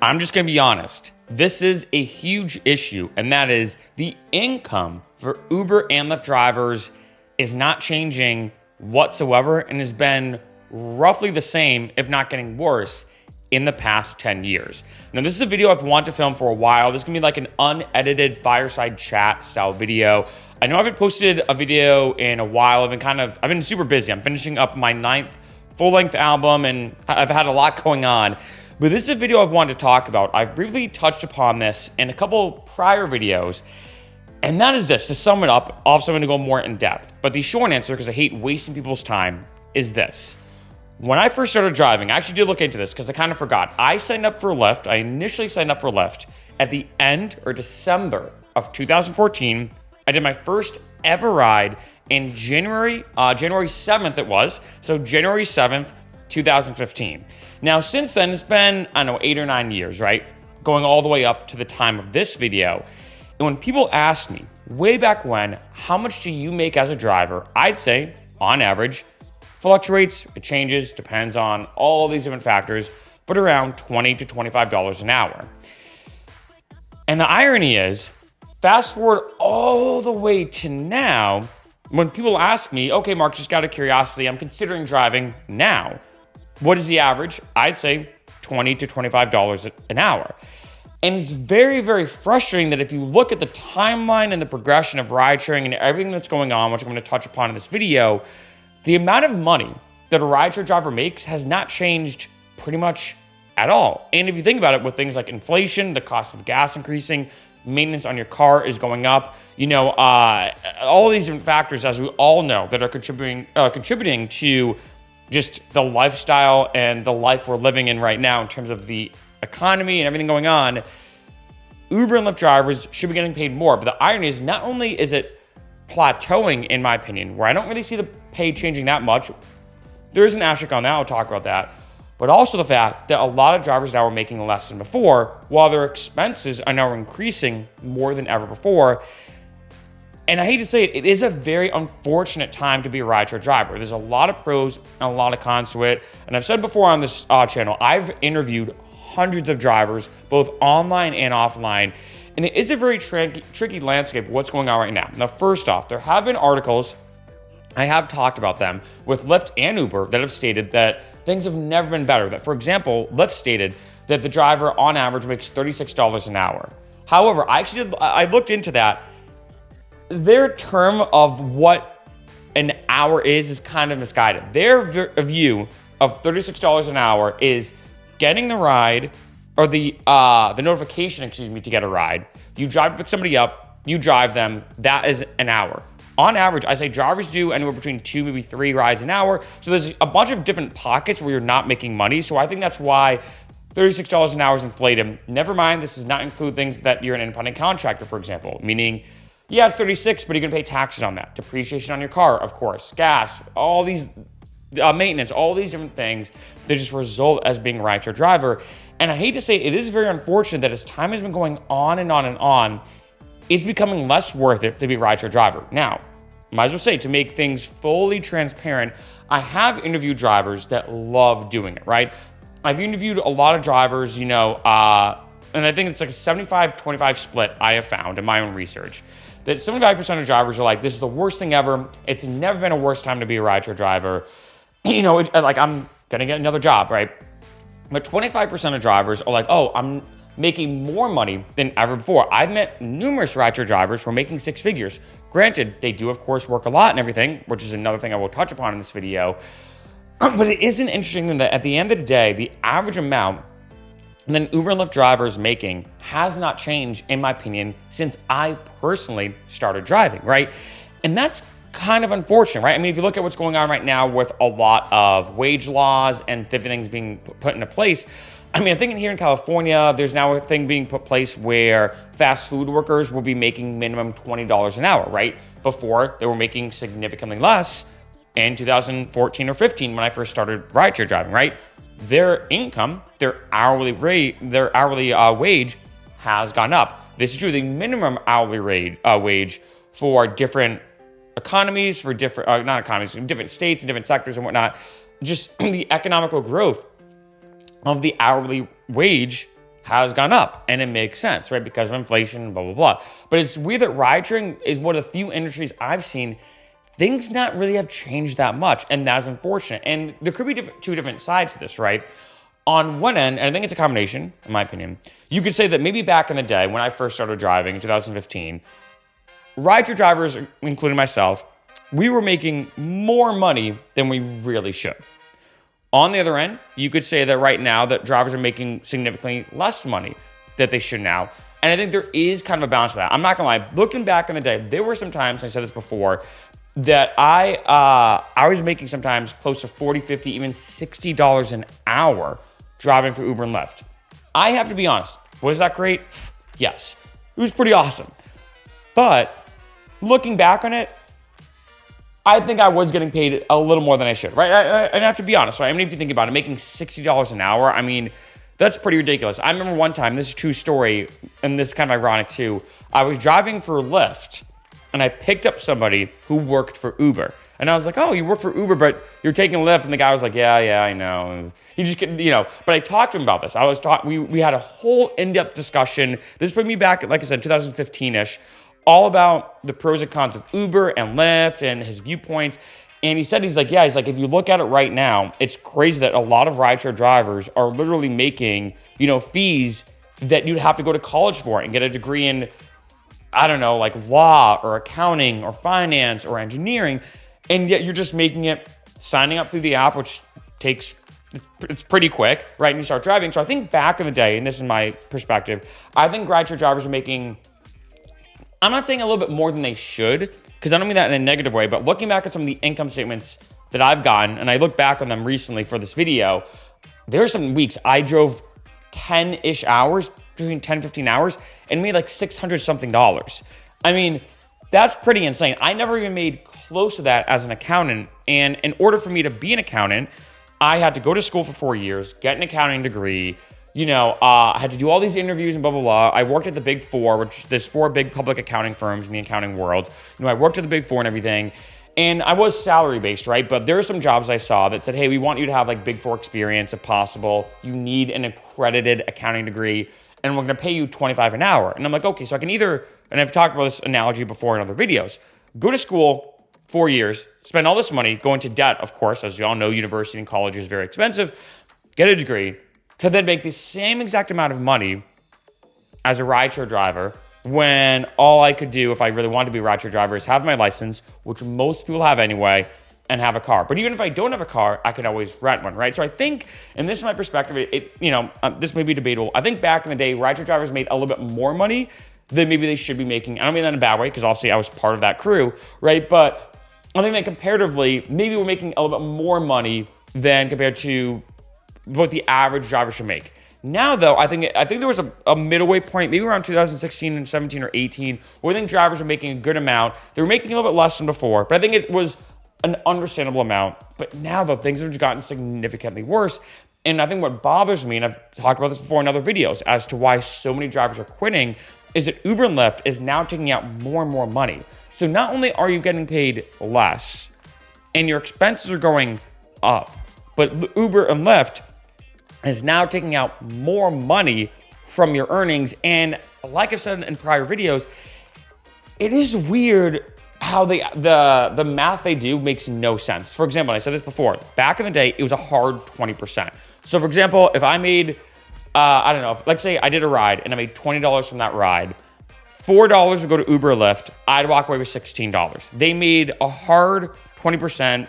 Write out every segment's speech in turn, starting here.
I'm just going to be honest. This is a huge issue, and that is the income for Uber and Lyft drivers is not changing whatsoever and has been roughly the same, if not getting worse, in the past 10 years. Now, this is a video I've wanted to film for a while. This is gonna be like an unedited fireside chat style video. I know I haven't posted a video in a while. I've been super busy. I'm finishing up my 9th full-length album and I've had a lot going on. But this is a video I've wanted to talk about. I've briefly touched upon this in a couple prior videos. And that is this, to sum it up, also I'm gonna go more in depth. But the short answer, because I hate wasting people's time, is this. When I first started driving, I actually did look into this because I kind of forgot. I signed up for Lyft. I initially signed up for Lyft at the end or December of 2014. I did my first ever ride in January 7th it was. So January 7th, 2015. Now, since then, it's been, 8 or 9 years, right? Going all the way up to the time of this video. And when people ask me, way back when, how much do you make as a driver? I'd say, on average, fluctuates, it changes, depends on all these different factors, but around $20 to $25 an hour. And the irony is, fast forward all the way to now, when people ask me, okay, Mark, just out of curiosity, I'm considering driving now. What is the average? I'd say $20 to $25 an hour. And it's very, very frustrating that if you look at the timeline and the progression of ride sharing and everything that's going on, which I'm going to touch upon in this video, the amount of money that a rideshare driver makes has not changed pretty much at all. And if you think about it, with things like inflation, the cost of gas increasing, maintenance on your car is going up, all these different factors, as we all know, that are contributing to just the lifestyle and the life we're living in right now in terms of the economy and everything going on. Uber and Lyft drivers should be getting paid more. But the irony is, not only is it plateauing, in my opinion, where I don't really see the pay changing that much. There is an asterisk on that, I'll talk about that. But also the fact that a lot of drivers now are making less than before, while their expenses are now increasing more than ever before. And I hate to say it, it is a very unfortunate time to be a rideshare driver. There's a lot of pros and a lot of cons to it. And I've said before on this channel, I've interviewed hundreds of drivers, both online and offline. And it is a very tricky landscape of what's going on right now. Now, first off, there have been articles, I have talked about them, with Lyft and Uber that have stated that things have never been better. That, for example, Lyft stated that the driver on average makes $36 an hour. However, I looked into that. Their term of what an hour is kind of misguided. Their view of $36 an hour is getting the ride, or the notification, to get a ride. You drive to pick somebody up, you drive them, that is an hour. On average, I say drivers do anywhere between 2, maybe 3 rides an hour. So there's a bunch of different pockets where you're not making money. So I think that's why $36 an hour is inflated. Never mind, this does not include things that you're an independent contractor, for example, meaning, yeah, it's 36, but you're gonna pay taxes on that. Depreciation on your car, of course, gas, all these maintenance, all these different things that just result as being a rideshare driver. And I hate to say it is very unfortunate that as time has been going on and on and on, it's becoming less worth it to be a rideshare driver. Now, might as well say, to make things fully transparent, I have interviewed drivers that love doing it, right? I've interviewed a lot of drivers, and I think it's like a 75-25 split I have found in my own research. That 75% of drivers are like, this is the worst thing ever. It's never been a worse time to be a rideshare driver. I'm gonna get another job, right? But 25% of drivers are like, oh, I'm making more money than ever before. I've met numerous rideshare drivers who are making 6 figures. Granted, they do, of course, work a lot and everything, which is another thing I will touch upon in this video. But it is an interesting thing that at the end of the day, the average amount that Uber and Lyft drivers making has not changed, in my opinion, since I personally started driving, right? And that's kind of unfortunate, right? I mean, if you look at what's going on right now with a lot of wage laws and different things being put into place, I mean, I think here in California, there's now a thing being put in place where fast food workers will be making minimum $20 an hour, right? Before, they were making significantly less in 2014 or 15 when I first started rideshare driving, right? Their income, their hourly wage has gone up. This is true. The minimum hourly wage for different economies, for different, not economies, different states and different sectors and whatnot, just the economical growth of the hourly wage has gone up, and it makes sense, right? Because of inflation, blah, blah, blah. But it's weird that ride sharing is one of the few industries I've seen things not really have changed that much, and that is unfortunate. And there could be two different sides to this, right? On one end, and I think it's a combination, in my opinion, you could say that maybe back in the day when I first started driving in 2015, rideshare drivers, including myself, we were making more money than we really should. On the other end, you could say that right now that drivers are making significantly less money that they should now. And I think there is kind of a balance to that. I'm not gonna lie, looking back in the day, there were some times, and I said this before, that I was making sometimes close to $40, $50, even $60 an hour driving for Uber and Lyft. I have to be honest, was that great? Yes, it was pretty awesome. But looking back on it, I think I was getting paid a little more than I should, right? I have to be honest, right? I mean, if you think about it, making $60 an hour, I mean, that's pretty ridiculous. I remember one time, this is a true story, and this is kind of ironic too. I was driving for Lyft, and I picked up somebody who worked for Uber. And I was like, oh, you work for Uber, but you're taking a Lyft. And the guy was like, yeah, I know. He just, but I talked to him about this. We had a whole in-depth discussion. This put me back, like I said, 2015-ish, all about the pros and cons of Uber and Lyft and his viewpoints. And he's like, if you look at it right now, it's crazy that a lot of rideshare drivers are literally making, fees that you'd have to go to college for and get a degree in, I don't know, like law or accounting or finance or engineering. And yet you're just making it, signing up through the app, which it's pretty quick, right? And you start driving. So I think back in the day, and this is my perspective, I think rideshare drivers are making, I'm not saying a little bit more than they should, because I don't mean that in a negative way, but looking back at some of the income statements that I've gotten, and I look back on them recently for this video, there are some weeks I drove 10-ish hours, between 10, 15 hours, and made like $600 something. I mean, that's pretty insane. I never even made close to that as an accountant. And in order for me to be an accountant, I had to go to school for 4 years, get an accounting degree. I had to do all these interviews and blah, blah, blah. I worked at the Big Four, which there's 4 big public accounting firms in the accounting world. I worked at the Big Four and everything. And I was salary-based, right? But there are some jobs I saw that said, hey, we want you to have like Big Four experience if possible. You need an accredited accounting degree, and we're gonna pay you $25 an hour. And I'm like, okay, so I can either, and I've talked about this analogy before in other videos, go to school 4 years, spend all this money, go into debt, of course, as you all know, university and college is very expensive, get a degree, to then make the same exact amount of money as a rideshare driver, when all I could do if I really wanted to be a rideshare driver is have my license, which most people have anyway, and have a car. But even if I don't have a car, I can always rent one, right? So I think, and this is my perspective, this may be debatable. I think back in the day, rideshare drivers made a little bit more money than maybe they should be making. I don't mean that in a bad way, because obviously I was part of that crew, right? But I think that comparatively, maybe we're making a little bit more money than compared to what the average driver should make. Now, though, I think there was a middleway point, maybe around 2016 and 17 or 18, where I think drivers were making a good amount. They were making a little bit less than before, but I think it was an understandable amount. But now, though, things have gotten significantly worse. And I think what bothers me, and I've talked about this before in other videos, as to why so many drivers are quitting, is that Uber and Lyft is now taking out more and more money. So not only are you getting paid less, and your expenses are going up, but Uber and Lyft is now taking out more money from your earnings. And like I've said in prior videos, it is weird how the math they do makes no sense. For example, I said this before, back in the day, it was a hard 20%. So for example, if I made, I don't know, let's say I did a ride and I made $20 from that ride, $4 would go to Uber or Lyft, I'd walk away with $16. They made a hard 20%,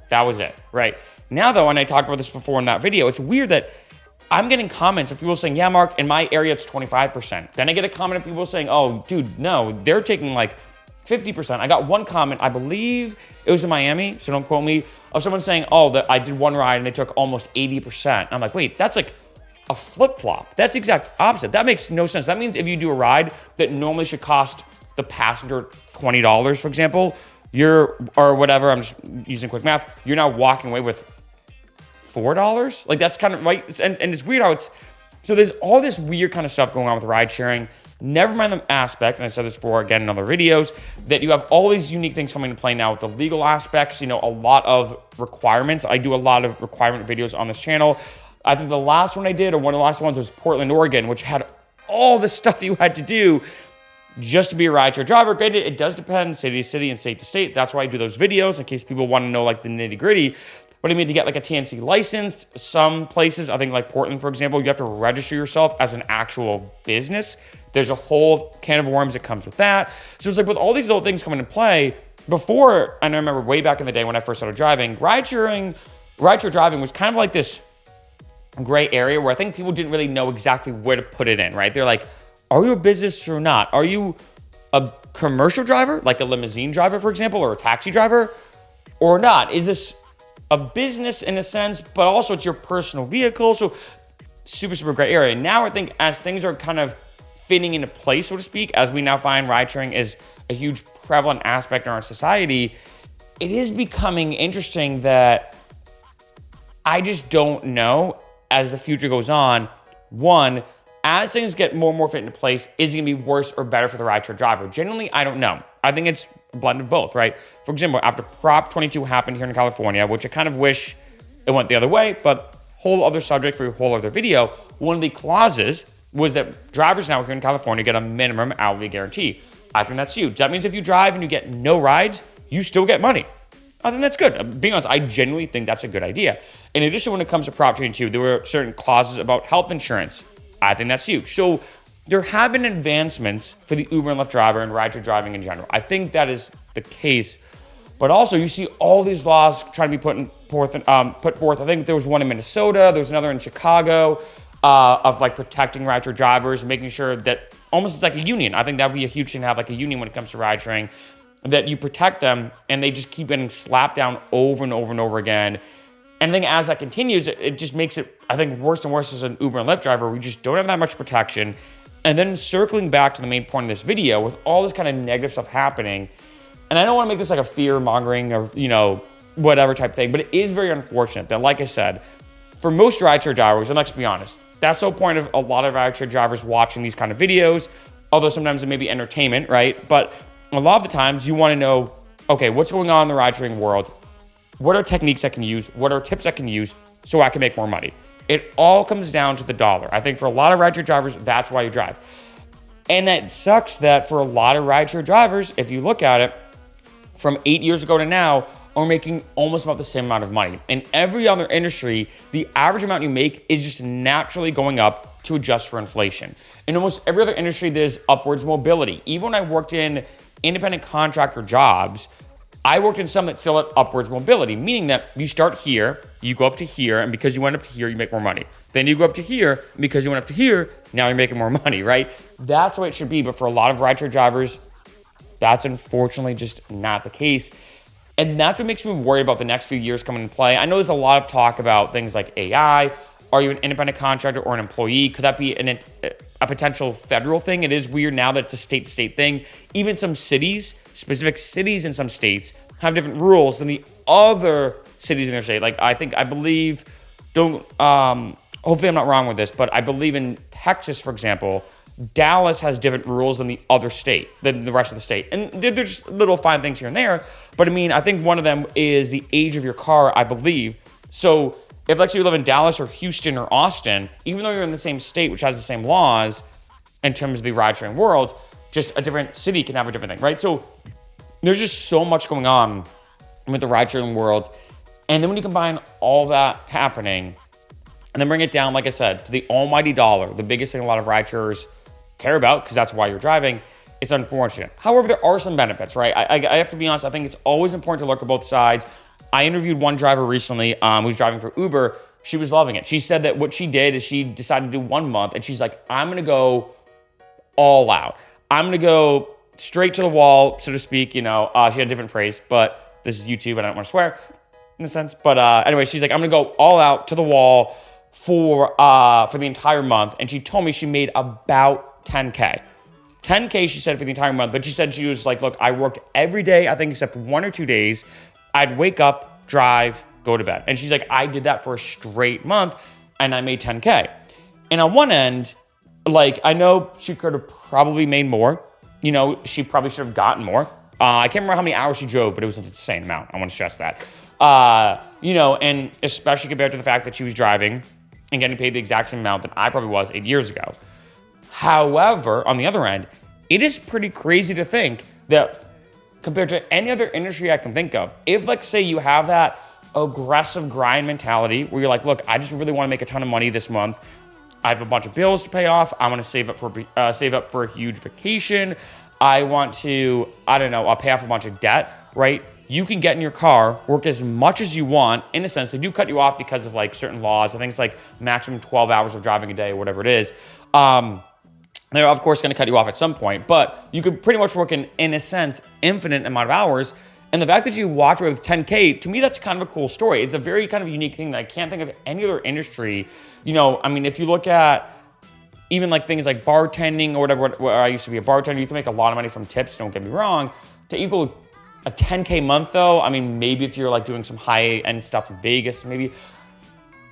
that was it, right? Now though, and I talked about this before in that video, it's weird that I'm getting comments of people saying, yeah, Mark, in my area, it's 25%. Then I get a comment of people saying, oh, dude, no, they're taking like 50%. I got one comment, I believe it was in Miami, so don't quote me, of someone saying, oh, that I did one ride and they took almost 80%. I'm like, wait, that's like a flip-flop. That's the exact opposite. That makes no sense. That means if you do a ride that normally should cost the passenger $20, for example, or whatever, I'm just using quick math, you're now walking away with $4? Like that's kind of right. And it's weird how so there's all this weird kind of stuff going on with ride sharing. Never mind the aspect, and I said this before again in other videos, that you have all these unique things coming into play now with the legal aspects, a lot of requirements. I do a lot of requirement videos on this channel. I think the last one I did, or one of the last ones, was Portland, Oregon, which had all the stuff you had to do just to be a rideshare driver. Granted, it does depend city to city and state to state. That's why I do those videos, in case people want to know like the nitty gritty. But I mean, to get like a TNC license, some places, I think like Portland, for example, you have to register yourself as an actual business. There's a whole can of worms that comes with that. So it's like with all these little things coming into play, before, and I remember way back in the day when I first started driving, rideshare driving was kind of like this gray area where I think people didn't really know exactly where to put it in, right? They're like, are you a business or not? Are you a commercial driver, like a limousine driver, for example, or a taxi driver, or not? Is this a business in a sense, but also it's your personal vehicle? So super, super gray area. Now I think as things are kind of fitting into place, so to speak, as we now find ride sharing is a huge prevalent aspect in our society, it is becoming interesting that I just don't know as the future goes on. One, as things get more and more fit into place, is it gonna be worse or better for the rideshare driver? Generally, I don't know. I think it's a blend of both, right? For example, after Prop 22 happened here in California, which I kind of wish it went the other way, but whole other subject for a whole other video, one of the clauses was that drivers now here in California get a minimum hourly guarantee. I think that's huge. That means if you drive and you get no rides, you still get money. I think that's good. Being honest, I genuinely think that's a good idea. In addition, when it comes to Prop 22, there were certain clauses about health insurance. I think that's huge. So there have been advancements for the Uber and Lyft driver and rideshare driving in general. I think that is the case. But also, you see all these laws trying to be put forth. I think there was one in Minnesota. There was another in Chicago of like protecting rideshare drivers and making sure that almost it's like a union. I think that would be a huge thing to have, like a union when it comes to ride sharing, that you protect them and they just keep getting slapped down over and over and over again. And I think as that continues, it just makes it, I think, worse and worse as an Uber and Lyft driver. We just don't have that much protection. And then circling back to the main point of this video, with all this kind of negative stuff happening, and I don't want to make this like a fear mongering or, whatever type thing, but it is very unfortunate that, like I said, for most rideshare drivers, and let's be honest, that's the whole point of a lot of rideshare drivers watching these kind of videos, although sometimes it may be entertainment, right? But a lot of the times you want to know, okay, what's going on in the ride sharing world? What are techniques I can use? What are tips I can use so I can make more money? It all comes down to the dollar. I think for a lot of rideshare drivers, that's why you drive. And it sucks that for a lot of rideshare drivers, if you look at it, from 8 years ago to now, are making almost about the same amount of money. In every other industry, the average amount you make is just naturally going up to adjust for inflation. In almost every other industry, there's upwards mobility. Even when I worked in independent contractor jobs, I worked in some that still had upwards mobility, meaning that you start here, you go up to here, and because you went up to here, you make more money. Then you go up to here, and because you went up to here, now you're making more money, right? That's the way it should be, but for a lot of rideshare drivers, that's unfortunately just not the case. And that's what makes me worry about the next few years coming into play. I know there's a lot of talk about things like AI. Are you an independent contractor or an employee? Could that be a potential federal thing? It is weird now that it's a state-to-state thing. Even some cities, specific cities in some states, have different rules than the other cities in their state. Like I believe, hopefully I'm not wrong with this, but I believe in Texas, for example, Dallas has different rules than the rest of the state. And they're just little fine things here and there. But I mean, I think one of them is the age of your car, I believe. So if let's say you live in Dallas or Houston or Austin, even though you're in the same state, which has the same laws in terms of the ride sharing world, just a different city can have a different thing, right? So there's just so much going on with the ride sharing world. And then when you combine all that happening and then bring it down, like I said, to the almighty dollar, the biggest thing a lot of ride sharers care about, because that's why you're driving, it's unfortunate. However, there are some benefits, right? I have to be honest, I think it's always important to look at both sides. I interviewed one driver recently who's driving for Uber. She was loving it. She said that what she did is she decided to do 1 month, and she's like, I'm going to go all out. I'm going to go straight to the wall, so to speak. She had a different phrase, but this is YouTube, and I don't want to swear in a sense. But anyway, she's like, I'm going to go all out to the wall for the entire month. And she told me she made about 10K. 10K, she said, for the entire month. But she said she was like, look, I worked every day, I think except 1 or 2 days. I'd wake up, drive, go to bed. And she's like, I did that for a straight month and I made 10K. And on one end, like, I know she could have probably made more. She probably should have gotten more. I can't remember how many hours she drove, but it was an insane amount. I want to stress that. And especially compared to the fact that she was driving and getting paid the exact same amount that I probably was 8 years ago. However, on the other end, it is pretty crazy to think that compared to any other industry I can think of, if like say you have that aggressive grind mentality where you're like, look, I just really want to make a ton of money this month. I have a bunch of bills to pay off. I want to save up for a huge vacation. I want to, I don't know, I'll pay off a bunch of debt, right? You can get in your car, work as much as you want. In a sense, they do cut you off because of like certain laws. I think it's like maximum 12 hours of driving a day or whatever it is. They're of course going to cut you off at some point, but you could pretty much work in a sense, infinite amount of hours. And the fact that you walked away with 10K, to me, that's kind of a cool story. It's a very kind of unique thing that I can't think of any other industry. You know, I mean, if you look at even like things like bartending or whatever, where I used to be a bartender, you can make a lot of money from tips, don't get me wrong. To equal a 10K month though, I mean, maybe if you're like doing some high-end stuff in Vegas, maybe,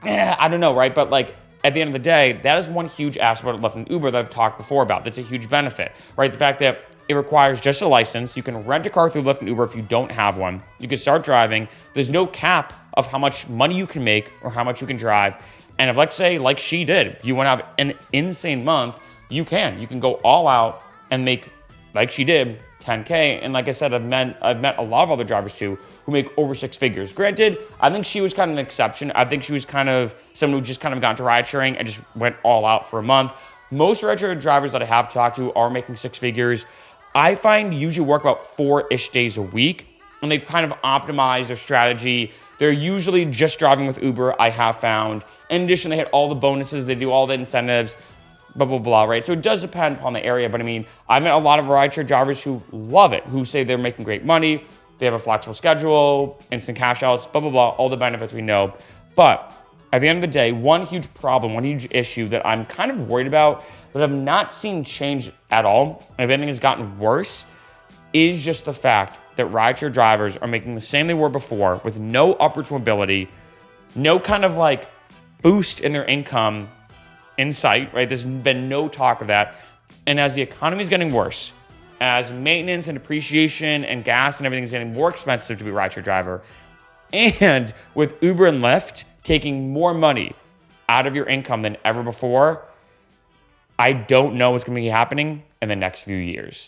I don't know, right? But like, at the end of the day, that is one huge aspect of Lyft and Uber that I've talked before about. That's a huge benefit, right? The fact that it requires just a license. You can rent a car through Lyft and Uber if you don't have one. You can start driving. There's no cap of how much money you can make or how much you can drive. And if, let's say, like she did, you want to have an insane month, you can. You can go all out and make, like she did, 10K. And like I said, I've met a lot of other drivers too who make over 6 figures. Granted, I think she was kind of an exception. I think she was kind of someone who just kind of got into ride sharing and just went all out for a month. Most ride share drivers that I have talked to are making 6 figures. I find usually work about 4-ish days a week, and they kind of optimize their strategy. They're usually just driving with Uber, I have found. In addition, they hit all the bonuses, they do all the incentives, blah, blah, blah, right? So it does depend upon the area, but I mean, I've met a lot of rideshare drivers who love it, who say they're making great money, they have a flexible schedule, instant cash outs, blah, blah, blah, all the benefits we know. But at the end of the day, one huge problem, one huge issue that I'm kind of worried about that I've not seen change at all, and if anything has gotten worse, is just the fact that rideshare drivers are making the same they were before with no upwards mobility, no kind of like boost in their income in sight, right? There's been no talk of that. And as the economy is getting worse, as maintenance and depreciation and gas and everything is getting more expensive to be a rideshare driver, and with Uber and Lyft taking more money out of your income than ever before, I don't know what's going to be happening in the next few years.